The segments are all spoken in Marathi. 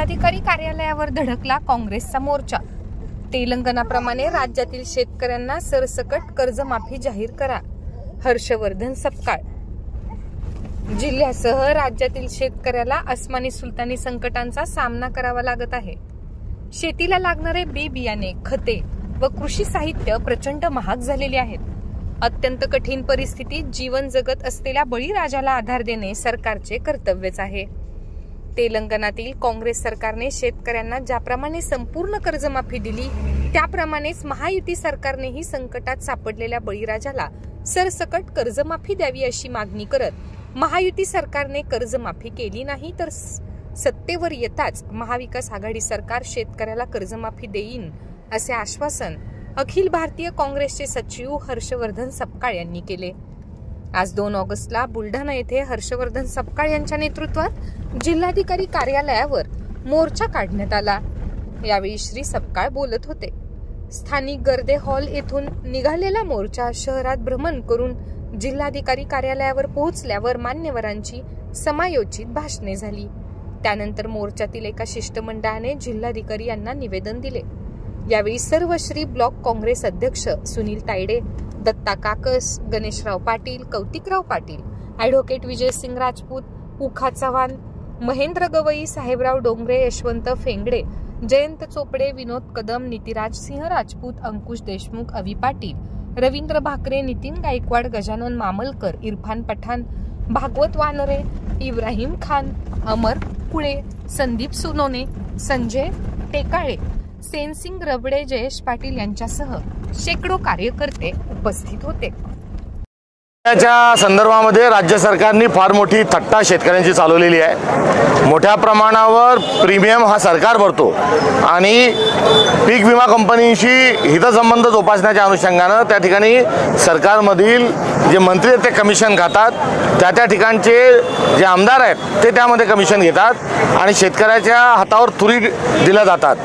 जिल्हाधिकारी कार्यालयावर धडकला काँग्रेसचा मोर्चा। तेलंगणाप्रमाणे राज्यातील शेतकऱ्यांना सरसकट कर्जमाफी जाहीर करा, हर्षवर्धन सपकाळ। जिल्ह्यासह राज्यातील शेतकऱ्याला अस्मानी सुलतानी संकटांचा सामना करावा लागत आहे। शेतीला लागणारे बी बियाणे, खते व कृषी साहित्य प्रचंड महाग झालेले आहेत। अत्यंत कठीण परिस्थितीत जीवन जगत असलेल्या बळीराजाला आधार देणे सरकारचे कर्तव्यच आहे। तेलंगणातील काँग्रेस सरकारने शेतकऱ्यांना ज्याप्रमाणे संपूर्ण कर्जमाफी दिली, त्याप्रमाणेच महायुती सरकारनेही संकटात सापडलेल्या बळीराजाला सरसकट कर्जमाफी द्यावी अशी मागणी करत महायुती सरकारने कर्जमाफी केली नाही तर सत्तेवर येताच महाविकास आघाडी सरकार शेतकऱ्याला कर्जमाफी देईन असे आश्वासन अखिल भारतीय काँग्रेसचे सचिव हर्षवर्धन सपकाळ यांनी केले। आज 2 ऑगस्टला बुलढाणा येथे हर्षवर्धन सपकाळ यांच्या नेतृत्वात जिल्हाधिकारी कार्यालयावर मोर्चा काढण्यात आला। यावेळी श्री सपकाळ बोलत होते। स्थानिक गर्दे हॉल येथून निघालेला मोर्चा शहरात भ्रमण करून जिल्हाधिकारी कार्यालयावर पोहोचल्यावर मान्यवरांची समायोजित भाषणे झाली। त्यानंतर मोर्चातील एका शिष्टमंडळाने जिल्हाधिकारी यांना निवेदन दिले। यावेळी सर्व श्री ब्लॉक काँग्रेस अध्यक्ष सुनील तायडे, दत्ता काकस, गणेशराव पाटील, कौतिकराव पाटील, ॲडव्होकेट विजयसिंग राजपूत, उखा चव्हाण, महेंद्र गवई, साहेबराव डोंगरे, यशवंत फेंगडे, जयंत चोपडे, विनोद कदम, नितिराज सिंह राजपूत, अंकुश देशमुख, अवी पाटील, रवींद्र भाकरे, नितीन गायकवाड, गजानन मामलकर, इरफान पठाण, भागवत वानरे, इब्राहिम खान, अमर कुळे, संदीप सोनोने, संजय टेकाळे, सेनसिंग रबडे, जयेश पाटील यांच्यासह शेकडो कार्यकर्ते उपस्थित होते। या संदर्भामध्ये राज्य सरकारने फार मोठी थट्टा शेतकऱ्यांची चालवलेली आहे। मोठ्या प्रमाणावर प्रीमियम हा सरकार भरतो आणि पीक विमा कंपनीशी हितसंबंध जोपासण्याच्या अनुषंगाने त्या ठिकाणी सरकारमधील जे मंत्री आहेत ते कमिशन खातात, त्या ठिकाणचे जे आमदार आहेत ते त्यामध्ये कमिशन घेतात आणि शेतकऱ्याच्या हातावर तुरी दिल्या जातात।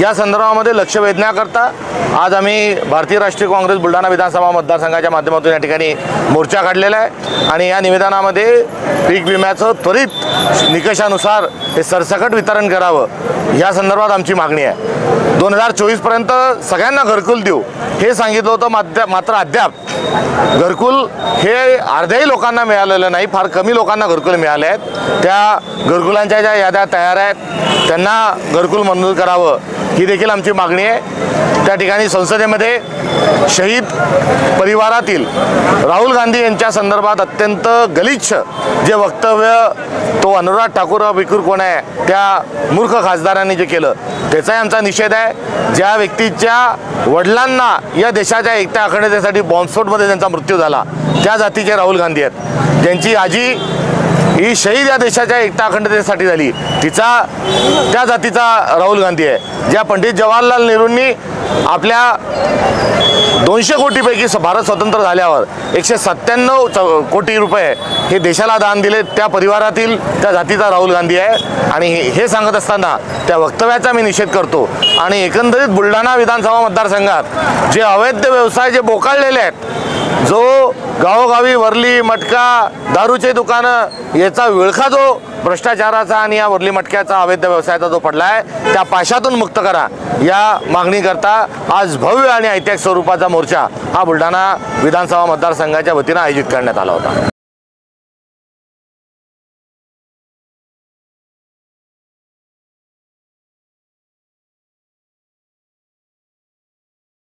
या संदर्भामध्ये लक्ष वेधण्याकरता आज आम्ही भारतीय राष्ट्रीय काँग्रेस बुलढाणा विधानसभा मतदारसंघाच्या माध्यमातून या ठिकाणी मोर्चा काढलेला आहे आणि या निवेदनामध्ये पीक विम्याचं त्वरित निकषानुसार हे सरसकट वितरण करावं या संदर्भात आमची मागणी आहे। 2024 पर्यंत सगळ्यांना घरकुल देऊ हे सांगितलं होतं, मात्र अद्याप घरकुल हे अर्ध्याही लोकांना मिळालेलं नाही। फार कमी लोकांना घरकुल मिळाले आहेत। त्या घरकुलांच्या ज्या याद्या तयार आहेत त्यांना घरकुल मंजूर करावं ही देखील आमची मागणी आहे। त्या ठिकाणी संसदेमध्ये शहीद परिवारातील राहुल गांधी यांच्या संदर्भात अत्यंत गलिच्छ जे वक्तव्य तो अनुराग ठाकूर बिकूर कोण आहे त्या मूर्ख खासदारांनी जे केलं त्याचाही आमचा निषेध आहे। ज्या व्यक्तीच्या वडिलांना या देशाच्या एकता अखंडतेसाठी बॉम्बस्फोटमध्ये त्यांचा मृत्यू झाला त्या जातीचे राहुल गांधी आहेत। ज्यांची आजी ही शहीद या देशाच्या एकता अखंडतेसाठी झाली त्या जातीचा राहुल गांधी आहे। ज्या पंडित जवाहरलाल नेहरूंनी आपल्या 200 कोटीपैकी भारत स्वतंत्र झाल्यावर 197 कोटी रुपये हे देशाला दान दिले त्या परिवारातील त्या जातीचा राहुल गांधी आहे आणि हे सांगत असताना त्या वक्तव्याचा मी निषेध करतो। आणि एकंदरीत बुलढाणा विधानसभा मतदारसंघात जे अवैध व्यवसाय जे बोकाळलेले आहेत, जो गावोगावी वरली मटका दारूचे दुकानं याचा विळखा जो भ्रष्टाचाराचा आणि या वरली मटक्याचा अवैध व्यवसायाचा जो पडला आहे त्या पाशातून मुक्त करा या मागणीकरता आज भव्य आणि ऐतिहासिक स्वरूपाचा मोर्चा हा बुलढाणा विधानसभा मतदारसंघाच्या वतीने आयोजित करण्यात आला होता।